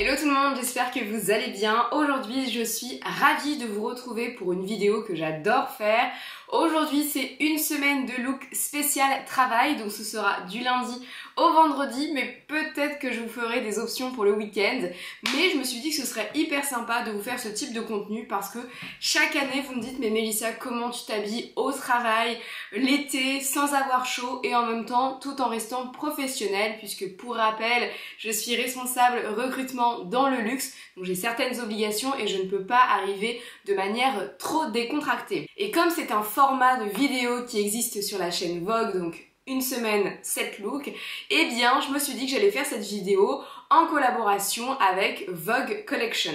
Hello tout le monde, j'espère que vous allez bien. Aujourd'hui, je suis ravie de vous retrouver pour une vidéo que j'adore faire. Aujourd'hui, c'est une semaine de look spécial travail, donc ce sera du lundi au vendredi, mais peut-être que je vous ferai des options pour le week-end. Mais je me suis dit que ce serait hyper sympa de vous faire ce type de contenu parce que chaque année, vous me dites « Mais Mélissa, comment tu t'habilles au travail, l'été, sans avoir chaud et en même temps, tout en restant professionnelle ?» Puisque pour rappel, je suis responsable recrutement dans le luxe, donc j'ai certaines obligations et je ne peux pas arriver de manière trop décontractée. Et comme c'est un format de vidéo qui existe sur la chaîne Vogue, donc une semaine 7 looks, eh bien je me suis dit que j'allais faire cette vidéo en collaboration avec Vogue Collection.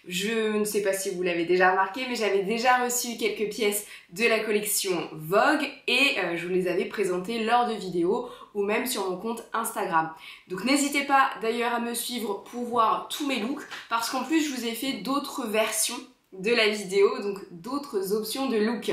Je ne sais pas si vous l'avez déjà remarqué, mais j'avais déjà reçu quelques pièces de la collection Vogue et je vous les avais présentées lors de vidéos ou même sur mon compte Instagram. Donc n'hésitez pas d'ailleurs à me suivre pour voir tous mes looks parce qu'en plus je vous ai fait d'autres versions de la vidéo, donc d'autres options de look.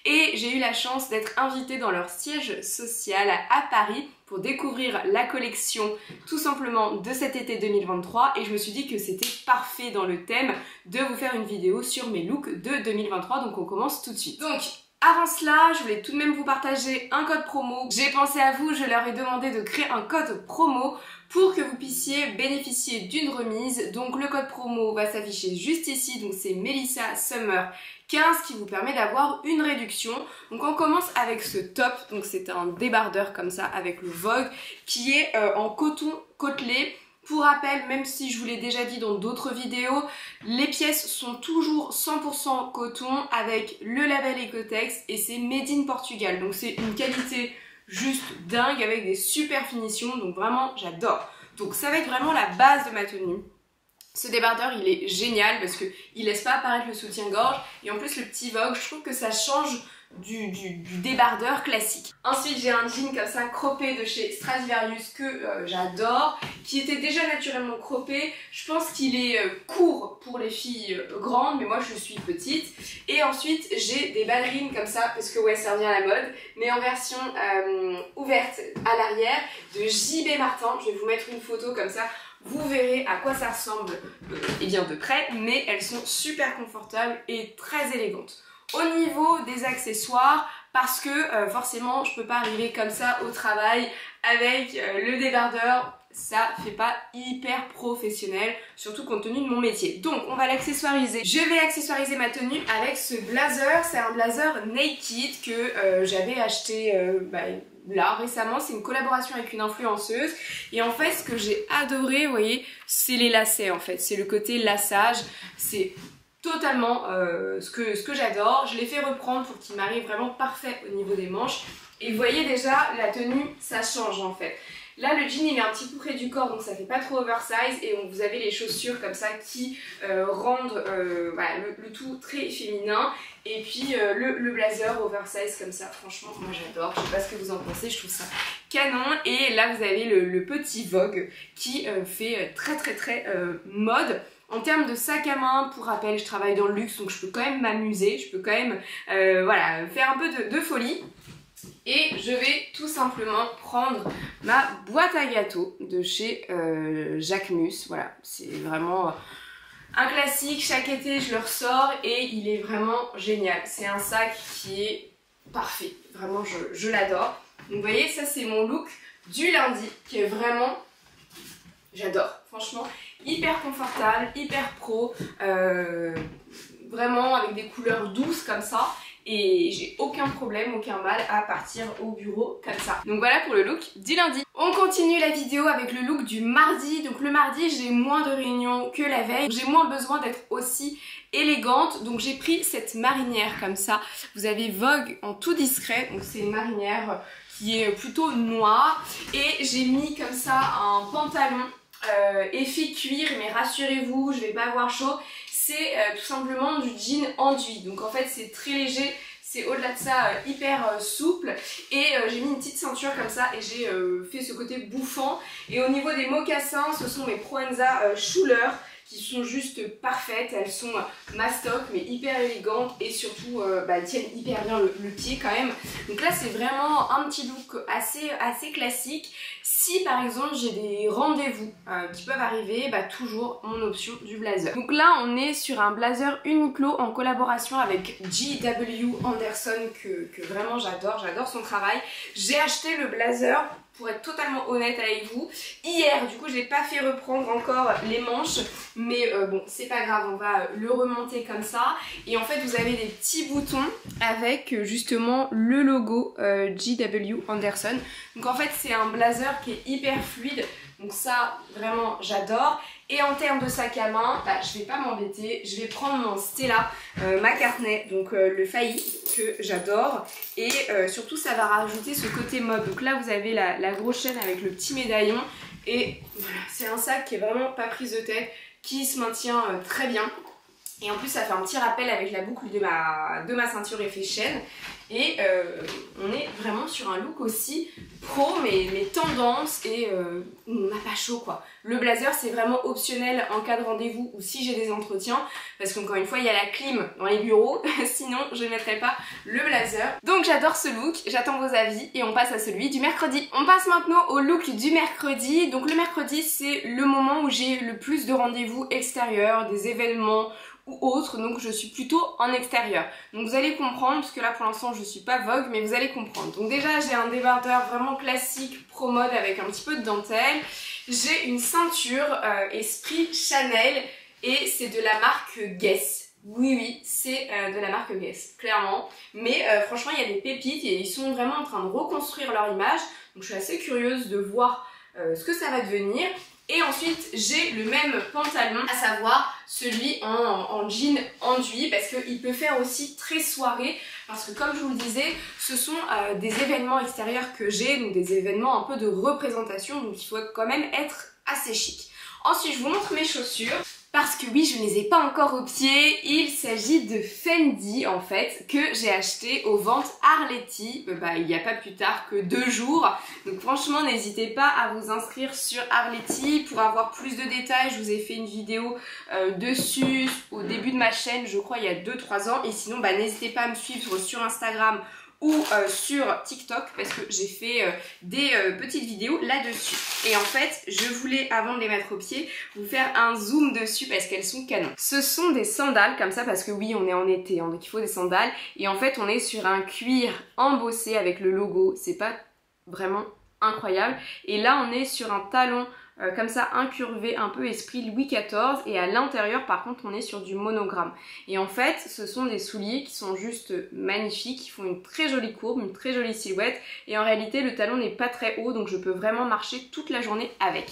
Et j'ai eu la chance d'être invitée dans leur siège social à Paris pour découvrir la collection tout simplement de cet été 2023 et je me suis dit que c'était parfait dans le thème de vous faire une vidéo sur mes looks de 2023, donc on commence tout de suite. Donc avant cela, je voulais tout de même vous partager un code promo. J'ai pensé à vous, je leur ai demandé de créer un code promo pour que vous puissiez bénéficier d'une remise. Donc le code promo va s'afficher juste ici, donc c'est Melissa Summer 15 qui vous permet d'avoir une réduction. Donc on commence avec ce top, donc c'est un débardeur comme ça avec le Vogue qui est en coton côtelé. Pour rappel, même si je vous l'ai déjà dit dans d'autres vidéos, les pièces sont toujours 100% coton avec le label Ecotex et c'est made in Portugal. Donc c'est une qualité juste dingue avec des super finitions, donc vraiment j'adore. Donc ça va être vraiment la base de ma tenue. Ce débardeur il est génial parce qu'il laisse pas apparaître le soutien-gorge et en plus le petit Vogue, je trouve que ça change du débardeur classique. Ensuite j'ai un jean comme ça croppé de chez Stradivarius que j'adore, qui était déjà naturellement croppé. Je pense qu'il est court pour les filles grandes, mais moi je suis petite. Et ensuite j'ai des ballerines comme ça, parce que ouais ça revient à la mode, mais en version ouverte à l'arrière de JB Martin. Je vais vous mettre une photo comme ça. Vous verrez à quoi ça ressemble et bien de près, mais elles sont super confortables et très élégantes. Au niveau des accessoires, parce que forcément je peux pas arriver comme ça au travail avec le débardeur, ça fait pas hyper professionnel, surtout compte tenu de mon métier. Donc on va l'accessoiriser. Je vais accessoiriser ma tenue avec ce blazer, c'est un blazer naked que j'avais acheté là récemment, c'est une collaboration avec une influenceuse et en fait ce que j'ai adoré, vous voyez, c'est les lacets en fait, c'est le côté lassage, c'est totalement ce que j'adore. Je l'ai fait reprendre pour qu'il m'arrive vraiment parfait au niveau des manches et vous voyez déjà la tenue ça change en fait. Là le jean il est un petit peu près du corps donc ça fait pas trop oversize et vous avez les chaussures comme ça qui rendent voilà, le tout très féminin et puis le blazer oversize comme ça, franchement moi j'adore, je sais pas ce que vous en pensez, je trouve ça canon. Et là vous avez le petit Vogue qui fait très mode. En termes de sac à main, pour rappel, je travaille dans le luxe, donc je peux quand même m'amuser, je peux quand même voilà, faire un peu de folie. Et je vais tout simplement prendre ma boîte à gâteaux de chez Jacquemus. Voilà, c'est vraiment un classique, chaque été je le ressors et il est vraiment génial. C'est un sac qui est parfait, vraiment je l'adore. Donc vous voyez, ça c'est mon look du lundi qui est vraiment... J'adore, franchement, hyper confortable, hyper pro, vraiment avec des couleurs douces comme ça et j'ai aucun problème, aucun mal à partir au bureau comme ça. Donc voilà pour le look du lundi. On continue la vidéo avec le look du mardi. Donc le mardi, j'ai moins de réunions que la veille, j'ai moins besoin d'être aussi élégante, donc j'ai pris cette marinière comme ça. Vous avez Vogue en tout discret, donc c'est une marinière qui est plutôt noire et j'ai mis comme ça un pantalon effet cuir, mais rassurez-vous, je vais pas avoir chaud. C'est tout simplement du jean enduit, donc en fait c'est très léger, c'est au-delà de ça hyper souple et j'ai mis une petite ceinture comme ça et j'ai fait ce côté bouffant. Et au niveau des mocassins, ce sont mes Proenza Schuller qui sont juste parfaites. Elles sont mastoc mais hyper élégantes et surtout elles tiennent hyper bien le pied quand même. Donc là c'est vraiment un petit look assez classique. Si par exemple j'ai des rendez-vous qui peuvent arriver, toujours mon option du blazer. Donc là on est sur un blazer Uniqlo en collaboration avec J.W. Anderson que vraiment j'adore son travail. J'ai acheté le blazer, pour être totalement honnête avec vous, hier. Du coup je n'ai pas fait reprendre encore les manches, mais bon c'est pas grave, on va le remonter comme ça. Et en fait vous avez des petits boutons avec justement le logo J.W. Anderson. Donc en fait c'est un blazer qui est hyper fluide, donc ça vraiment j'adore. Et en termes de sac à main, je vais pas m'embêter, je vais prendre mon Stella McCartney, donc le failli que j'adore. Et surtout ça va rajouter ce côté mode. Donc là vous avez la grosse chaîne avec le petit médaillon. Et voilà, c'est un sac qui est vraiment pas prise de tête, qui se maintient très bien. Et en plus ça fait un petit rappel avec la boucle de ma ceinture effet chaîne. Et on est vraiment sur un look aussi pro mais tendance et on n'a pas chaud quoi. Le blazer c'est vraiment optionnel en cas de rendez-vous ou si j'ai des entretiens, parce qu'encore une fois il y a la clim dans les bureaux, sinon je ne mettrai pas le blazer. Donc j'adore ce look, j'attends vos avis et on passe à celui du mercredi. On passe maintenant au look du mercredi. Donc le mercredi c'est le moment où j'ai le plus de rendez-vous extérieurs, des événements ou autre, donc je suis plutôt en extérieur. Donc vous allez comprendre, parce que là pour l'instant je suis pas vogue, mais vous allez comprendre. Donc déjà j'ai un débardeur vraiment classique, pro mode avec un petit peu de dentelle. J'ai une ceinture Esprit Chanel et c'est de la marque Guess. Oui, c'est de la marque Guess, clairement. Mais franchement il y a des pépites et ils sont vraiment en train de reconstruire leur image. Donc je suis assez curieuse de voir ce que ça va devenir. Et ensuite j'ai le même pantalon, à savoir celui en jean enduit, parce qu'il peut faire aussi très soirée, parce que comme je vous le disais, ce sont des événements extérieurs que j'ai, donc des événements un peu de représentation, donc il faut quand même être assez chic. Ensuite je vous montre mes chaussures. Parce que oui, je ne les ai pas encore aux pieds, il s'agit de Fendi en fait, que j'ai acheté aux ventes Arletty, il n'y a pas plus tard que 2 jours. Donc franchement, n'hésitez pas à vous inscrire sur Arletty pour avoir plus de détails. Je vous ai fait une vidéo dessus au début de ma chaîne, je crois il y a 2-3 ans. Et sinon, n'hésitez pas à me suivre sur Instagram ou sur TikTok parce que j'ai fait des petites vidéos là-dessus. Et en fait, je voulais, avant de les mettre aux pieds, vous faire un zoom dessus parce qu'elles sont canon. Ce sont des sandales comme ça parce que oui, on est en été, hein, donc il faut des sandales. Et en fait, on est sur un cuir embossé avec le logo. C'est pas vraiment incroyable. Et là, on est sur un talon comme ça incurvé, un peu esprit Louis XIV, et à l'intérieur par contre on est sur du monogramme. Et en fait ce sont des souliers qui sont juste magnifiques, qui font une très jolie courbe, une très jolie silhouette, et en réalité le talon n'est pas très haut, donc je peux vraiment marcher toute la journée avec.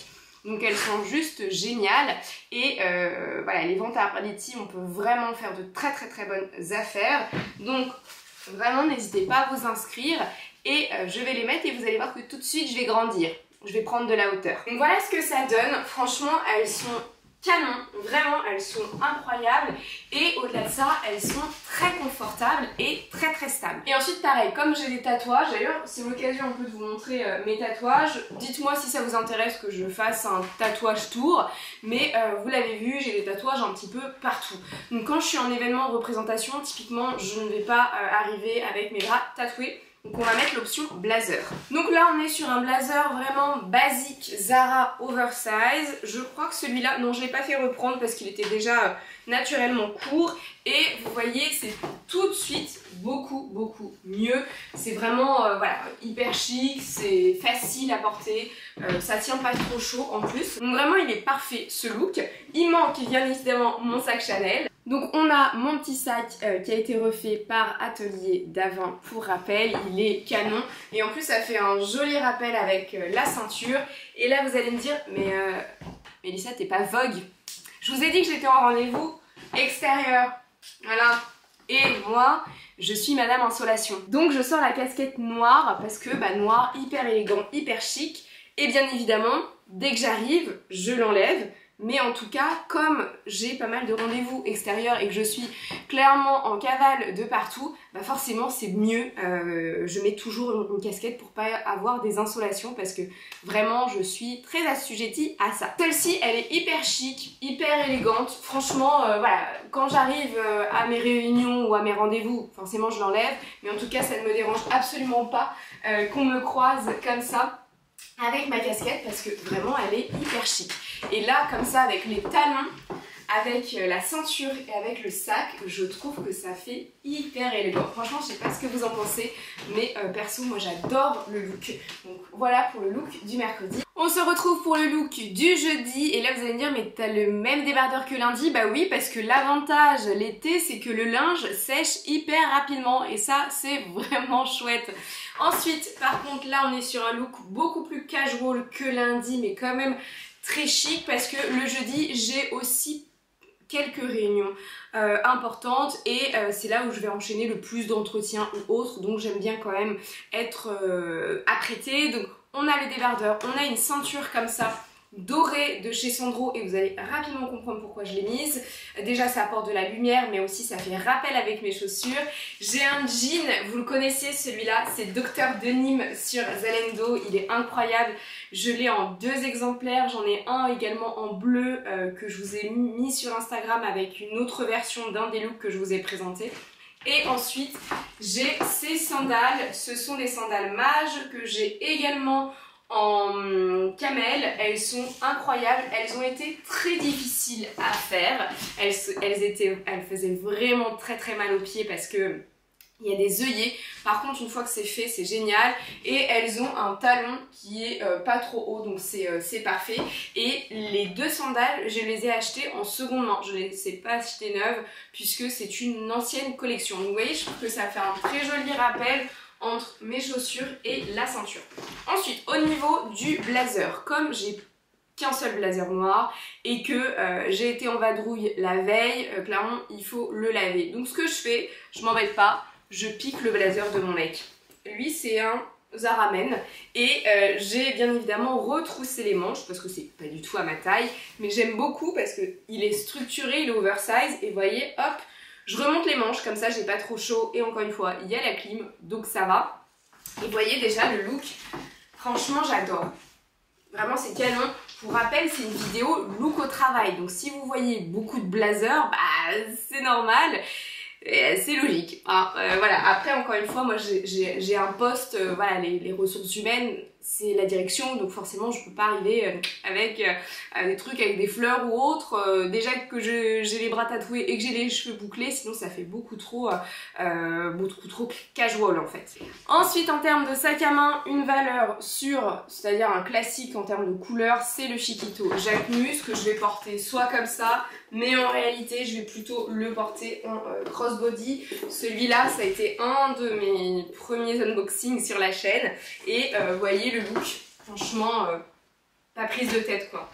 Donc elles sont juste géniales et voilà, les ventes à Arletty, on peut vraiment faire de très bonnes affaires. Donc vraiment n'hésitez pas à vous inscrire et je vais les mettre et vous allez voir que tout de suite je vais grandir. Je vais prendre de la hauteur. Donc voilà ce que ça donne. Franchement, elles sont canon. Vraiment, elles sont incroyables. Et au-delà de ça, elles sont très confortables et très stables. Et ensuite, pareil, comme j'ai des tatouages, d'ailleurs, c'est l'occasion un peu de vous montrer mes tatouages. Dites-moi si ça vous intéresse que je fasse un tatouage tour. Mais vous l'avez vu, j'ai des tatouages un petit peu partout. Donc quand je suis en événement représentation, typiquement, je ne vais pas arriver avec mes bras tatoués. Donc on va mettre l'option blazer. Donc là on est sur un blazer vraiment basique Zara oversize. Je crois que celui-là, non je l'ai pas fait reprendre parce qu'il était déjà naturellement court. Et vous voyez c'est tout de suite beaucoup mieux. C'est vraiment voilà, hyper chic, c'est facile à porter, ça tient pas trop chaud en plus. Donc vraiment il est parfait ce look. Il manque bien évidemment mon sac Chanel. Donc on a mon petit sac qui a été refait par Atelier d'Avin pour rappel, il est canon et en plus ça fait un joli rappel avec la ceinture. Et là vous allez me dire mais Mélissa t'es pas vogue. Je vous ai dit que j'étais en rendez-vous extérieur, voilà, et moi je suis Madame Insolation. Donc je sors la casquette noire parce que noir hyper élégant, hyper chic et bien évidemment dès que j'arrive je l'enlève. Mais en tout cas, comme j'ai pas mal de rendez-vous extérieurs et que je suis clairement en cavale de partout, bah forcément c'est mieux. Je mets toujours une casquette pour pas avoir des insolations parce que vraiment je suis très assujettie à ça. Celle-ci elle est hyper chic, hyper élégante. Franchement voilà, quand j'arrive à mes réunions ou à mes rendez-vous, forcément je l'enlève. Mais en tout cas ça ne me dérange absolument pas qu'on me croise comme ça avec ma casquette parce que vraiment elle est hyper chic. Et là comme ça avec les talons, avec la ceinture et avec le sac, je trouve que ça fait hyper élégant. Franchement je sais pas ce que vous en pensez, mais perso moi j'adore le look. Donc voilà pour le look du mercredi. On se retrouve pour le look du jeudi et là vous allez me dire mais t'as le même débardeur que lundi? Bah oui, parce que l'avantage l'été c'est que le linge sèche hyper rapidement et ça c'est vraiment chouette. Ensuite par contre là on est sur un look beaucoup plus casual que lundi mais quand même très chic parce que le jeudi j'ai aussi quelques réunions importantes et c'est là où je vais enchaîner le plus d'entretiens ou autres, donc j'aime bien quand même être apprêtée. Donc on a le débardeur, on a une ceinture comme ça dorée de chez Sandro et vous allez rapidement comprendre pourquoi je l'ai mise. Déjà ça apporte de la lumière mais aussi ça fait rappel avec mes chaussures. J'ai un jean, vous le connaissez celui-là, c'est Dr Denim sur Zalando, il est incroyable. Je l'ai en 2 exemplaires, j'en ai un également en bleu que je vous ai mis sur Instagram avec une autre version d'un des looks que je vous ai présenté. Et ensuite j'ai ces sandales, ce sont des sandales Mage que j'ai également en camel. Elles sont incroyables, elles ont été très difficiles à faire, elles faisaient vraiment très mal aux pieds parce que il y a des œillets. Par contre une fois que c'est fait c'est génial et elles ont un talon qui est pas trop haut donc c'est parfait. Et les 2 sandales je les ai achetées en seconde main, je ne les ai pas achetées neuves puisque c'est une ancienne collection. Donc vous voyez je trouve que ça fait un très joli rappel entre mes chaussures et la ceinture. Ensuite au niveau du blazer, comme j'ai qu'un seul blazer noir et que j'ai été en vadrouille la veille, clairement il faut le laver. Donc ce que je fais, je m'embête pas, je pique le blazer de mon mec. Lui c'est un Zara Men et j'ai bien évidemment retroussé les manches parce que c'est pas du tout à ma taille, mais j'aime beaucoup parce que il est structuré, il est oversize et vous voyez hop, je remonte les manches comme ça j'ai pas trop chaud et encore une fois il y a la clim donc ça va. Et vous voyez déjà le look, franchement j'adore. Vraiment c'est canon. Pour rappel c'est une vidéo look au travail donc si vous voyez beaucoup de blazers, bah c'est normal. C'est logique. Hein. Voilà. Après encore une fois moi j'ai un poste, voilà, les ressources humaines c'est la direction donc forcément je peux pas arriver avec des trucs avec des fleurs ou autre. Déjà que j'ai les bras tatoués et que j'ai les cheveux bouclés sinon ça fait beaucoup trop casual en fait. Ensuite en termes de sac à main, une valeur sûre, c'est-à-dire un classique en termes de couleur, c'est le Chiquito Jacquemus que je vais porter soit comme ça mais en réalité je vais plutôt le porter en crossbody. Celui-là ça a été un de mes premiers unboxings sur la chaîne et vous voyez le look, franchement pas prise de tête quoi,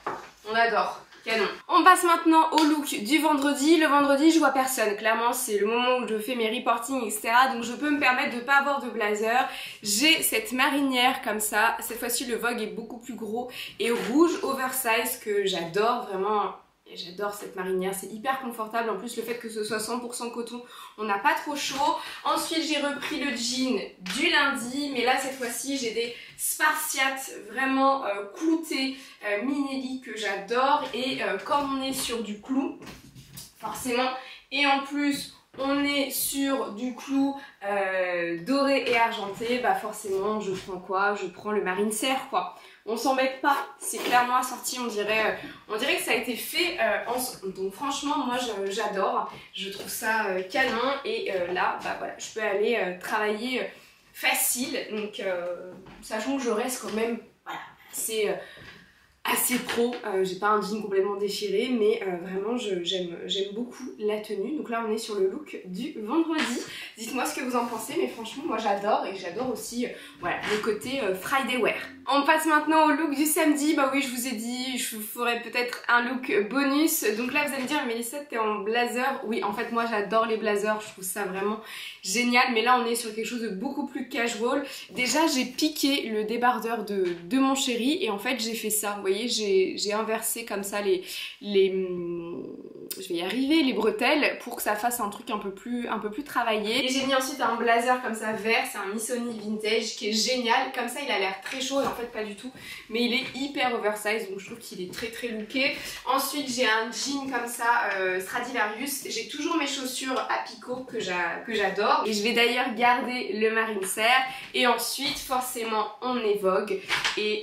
on adore. Canon. On passe maintenant au look du vendredi. Le vendredi je vois personne, clairement c'est le moment où je fais mes reportings etc. Donc je peux me permettre de ne pas avoir de blazer. J'ai cette marinière comme ça, cette fois-ci le vogue est beaucoup plus gros et rouge oversize que j'adore vraiment. J'adore cette marinière, c'est hyper confortable. En plus le fait que ce soit 100% coton, on n'a pas trop chaud. Ensuite j'ai repris le jean du lundi, mais là cette fois-ci j'ai des spartiates vraiment cloutés Minelli que j'adore. Et comme on est sur du clou, forcément, et en plus on est sur du clou doré et argenté, bah forcément je prends quoi? Je prends le marine serre quoi. On s'embête pas, c'est clairement assorti, on dirait que ça a été fait ensemble. Donc franchement moi j'adore, je trouve ça canon et là bah voilà, je peux aller travailler facile. Donc sachant que je reste quand même voilà, assez pro, j'ai pas un jean complètement déchiré mais vraiment j'aime beaucoup la tenue. Donc là on est sur le look du vendredi, dites-moi ce que vous en pensez mais franchement moi j'adore et j'adore aussi voilà, le côté Friday wear. On passe maintenant au look du samedi. Bah oui je vous ai dit je vous ferai peut-être un look bonus. Donc là vous allez me dire Mélissa t'es en blazer. Oui en fait moi j'adore les blazers, je trouve ça vraiment génial mais là on est sur quelque chose de beaucoup plus casual. Déjà j'ai piqué le débardeur de mon chéri et en fait j'ai fait ça, vous voyez voyez, j'ai inversé comme ça je vais y arriver, les bretelles pour que ça fasse un truc un peu plus travaillé. Et j'ai mis ensuite un blazer comme ça vert, c'est un Missoni vintage qui est génial. Comme ça il a l'air très chaud et en fait pas du tout, mais il est hyper oversize donc je trouve qu'il est très looké. Ensuite j'ai un jean comme ça Stradivarius. J'ai toujours mes chaussures à picot que j'adore et je vais d'ailleurs garder le marine serre. Et ensuite forcément on est Vogue et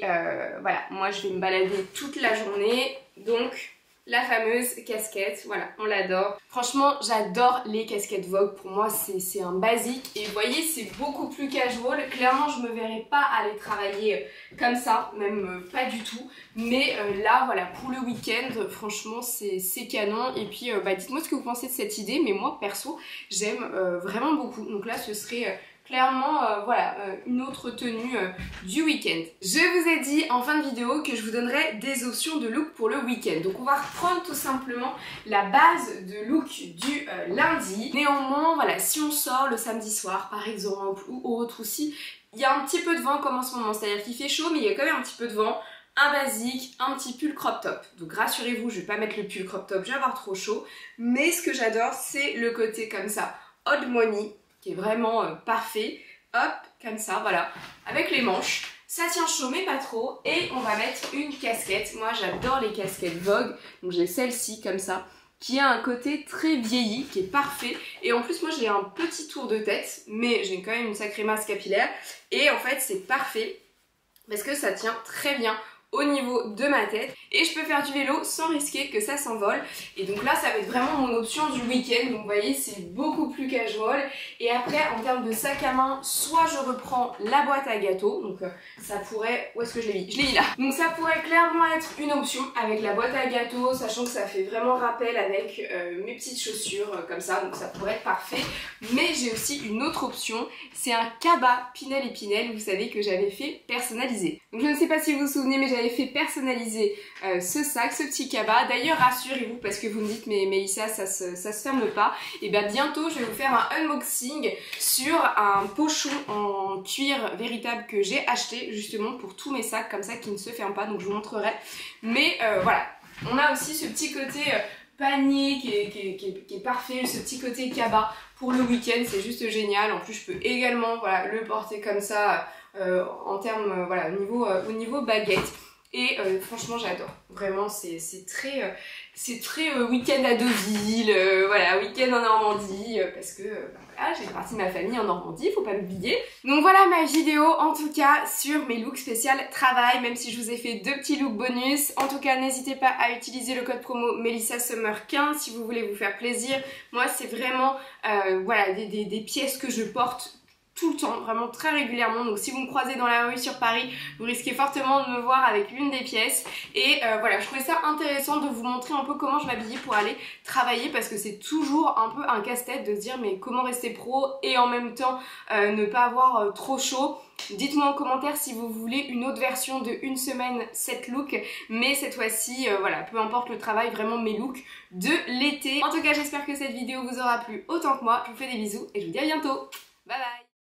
voilà, moi je vais me balader toute la journée, donc la fameuse casquette, voilà, on l'adore. Franchement, j'adore les casquettes Vogue, pour moi c'est un basique. Et vous voyez, c'est beaucoup plus casual. Clairement, je me verrais pas aller travailler comme ça, même pas du tout. Mais là, voilà, pour le week-end, franchement, c'est canon. Et puis, dites-moi ce que vous pensez de cette idée, mais moi, perso, j'aime vraiment beaucoup. Donc là, ce serait... clairement, voilà, une autre tenue du week-end. Je vous ai dit en fin de vidéo que je vous donnerais des options de look pour le week-end. Donc on va reprendre tout simplement la base de look du lundi. Néanmoins, voilà, si on sort le samedi soir par exemple ou autre aussi, il y a un petit peu de vent comme en ce moment, c'est-à-dire qu'il fait chaud mais il y a quand même un petit peu de vent. Un basique, un petit pull crop top. Donc rassurez-vous, je vais pas mettre le pull crop top, je vais avoir trop chaud. Mais ce que j'adore, c'est le côté comme ça, old money, qui est vraiment parfait. Hop, comme ça, voilà, avec les manches. Ça tient chaud mais pas trop. Et on va mettre une casquette. Moi j'adore les casquettes Vogue. Donc j'ai celle-ci comme ça, qui a un côté très vieilli, qui est parfait. Et en plus moi j'ai un petit tour de tête, mais j'ai quand même une sacrée masse capillaire. Et en fait c'est parfait, parce que ça tient très bien au niveau de ma tête et je peux faire du vélo sans risquer que ça s'envole. Et donc là ça va être vraiment mon option du week-end. Donc vous voyez, c'est beaucoup plus casual. Et après en termes de sac à main, soit je reprends la boîte à gâteaux, donc ça pourrait... Où est-ce que je l'ai mis? Je l'ai mis là. Donc ça pourrait clairement être une option avec la boîte à gâteaux, sachant que ça fait vraiment rappel avec mes petites chaussures comme ça, donc ça pourrait être parfait. Mais j'ai aussi une autre option, c'est un cabas Pinel et Pinel, vous savez, que j'avais fait personnaliser. Donc je ne sais pas si vous vous souvenez, mais j'avais fait personnaliser ce sac, ce petit cabas. D'ailleurs rassurez-vous, parce que vous me dites mais Mélissa ça se ferme pas, et bien bientôt je vais vous faire un unboxing sur un pochon en cuir véritable que j'ai acheté justement pour tous mes sacs comme ça qui ne se ferment pas, donc je vous montrerai. Mais voilà, on a aussi ce petit côté panier qui est parfait, ce petit côté cabas pour le week-end, c'est juste génial. En plus je peux également, voilà, le porter comme ça en termes, voilà, au niveau baguette. Et franchement j'adore, vraiment c'est très week-end à Deauville, voilà, week-end en Normandie, parce que voilà, j'ai une partie de ma famille en Normandie, faut pas m'oublier. Donc voilà ma vidéo en tout cas sur mes looks spécial travail, même si je vous ai fait 2 petits looks bonus. En tout cas n'hésitez pas à utiliser le code promo MelissaSummer15 si vous voulez vous faire plaisir. Moi c'est vraiment voilà, des pièces que je porte tout le temps, vraiment très régulièrement. Donc si vous me croisez dans la rue sur Paris, vous risquez fortement de me voir avec l'une des pièces. Et voilà, je trouvais ça intéressant de vous montrer un peu comment je m'habillais pour aller travailler, parce que c'est toujours un peu un casse-tête de se dire mais comment rester pro et en même temps ne pas avoir trop chaud. Dites-moi en commentaire si vous voulez une autre version de une semaine 7 looks, mais cette fois-ci, voilà, peu importe le travail, vraiment mes looks de l'été. En tout cas, j'espère que cette vidéo vous aura plu autant que moi. Je vous fais des bisous et je vous dis à bientôt. Bye bye.